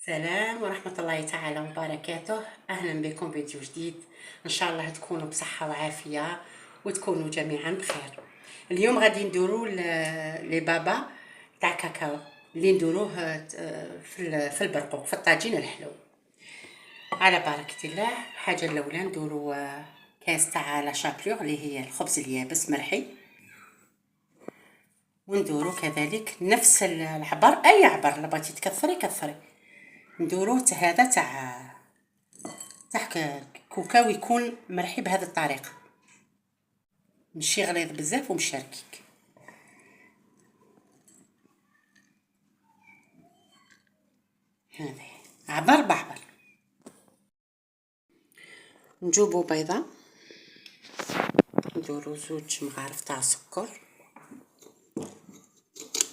سلام ورحمة الله تعالى وبركاته. أهلا بكم فيديو جديد. إن شاء الله تكونوا بصحة وعافية وتكونوا جميعا بخير. اليوم غادي ندورو لي بابا تاع كاكاو اللي ندوروه في البرقوق، في الطاجين الحلو. على بركة الله. الحاجة الأولى ندورو كاس تاع لا شابلور اللي هي الخبز اليابس مرحي، وندورو كذلك نفس العبر، أي عبر اللي بغيتي تكثري كثري. ندورو هذا تاع كوكاو يكون مرحي بهذه الطريقه، ماشي غليظ بزاف ومشي ركيك. هذه عبر بعبر. نجوبو بيضه، ندورو 2 مغارف تاع سكر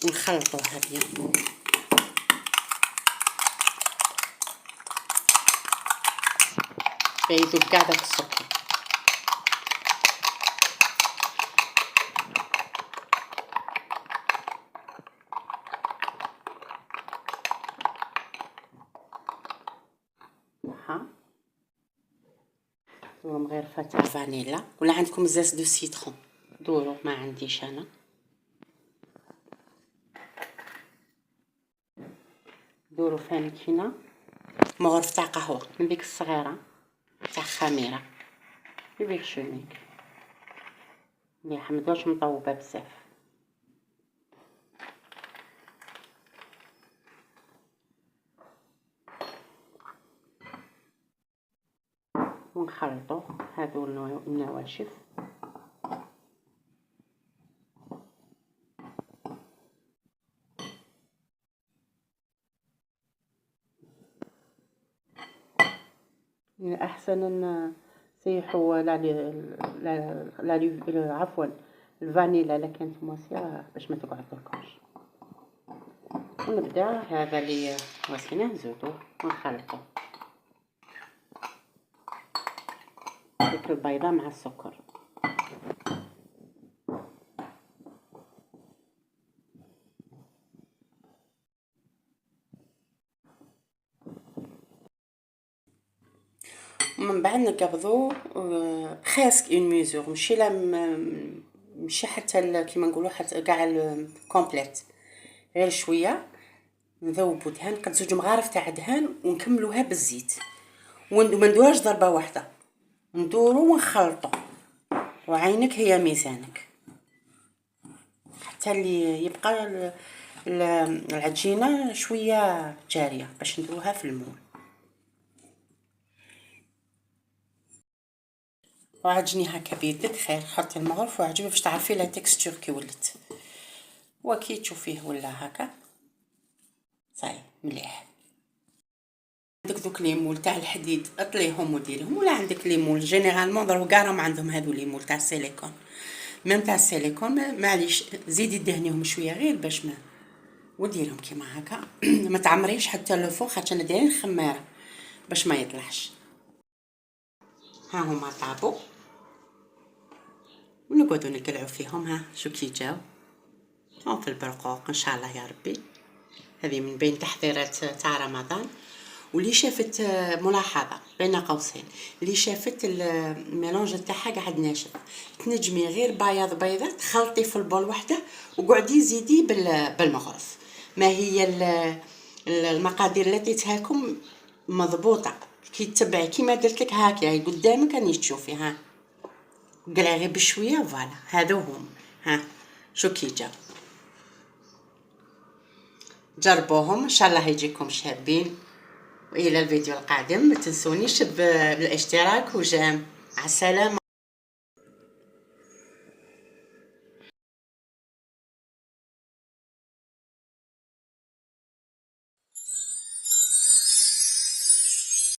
ونخلطوها بيان. يذوب كاع داك السكر. ها مغرفه تاع فانيلا، ولا عندكم زاز دو سيترون دورو، ما عنديش انا. دورو فانيكينا مغرف تاع قهوه من ديك الصغيره تاع خميره يبيك شوميك مليحه، متبقاش مطوبه بزاف. ونخلطو هادو النواشف. احسن ان نسيحوا عفوا الفانيلا الا كانت مواسيه باش ما تقعدلكمش. ونبدا هذا اللي واسيناه نزودوه ونخلطو ديك البيضه مع السكر. ومن بعد نقبضو بريسك اون ميزور، ماشي حتى كيما نقولوا حتى كاع كومبليت، غير شويه. نذوبو دهان، قد 2 مغارف تاع دهان، ونكملوها بالزيت، وما ندوهاش ضربه واحده، ندورو ونخلطو، وعينك هي ميزانك حتى اللي يبقى العجينه شويه جاريه باش ندوها في المول. وعجني هكا بيدك خير، حطي المغرف وعجبي باش تعرفي لا تكستور كي ولات، وكي تشوفيه ولا هكا صاي مليح. عندك دوك لي مول تاع الحديد اطليهم وديرهم، ولا عندك لي مول جينيرالمون ضرو كاع راهم عندهم هادو لي مول تاع السيليكون، ميم تاع السيليكون معليش زيدي دهنيهم شويه غير باش ما وديرهم كيما هكا. ما تعمريش حتى لو خاطر انا دايرين خماره باش ما يطلعش. ها هما طابو ونقعدو نقلعو فيهم. ها شو كي جاو في البرقوق ان شاء الله يا ربي. هذه من بين تحضيرات تاع رمضان. واللي شافت ملاحظه بين قوسين، اللي شافت الميلونج تاعها قاعد ناشف، تنجمي غير بياض تخلطي في البول وحده وقعدي زيدي بالمغرف. ما هي المقادير اللي عطيتها لكم مضبوطه، كي تتبعي كيما درت لك هاكي قدامك راني تشوفي. ها قلعي غير بشويه فوالا هذو هم. ها شو كي جاو، جربوهم ان شاء الله يجيكم شابين. والى الفيديو القادم ما تنسونيش بالاشتراك وجيم. على السلامه.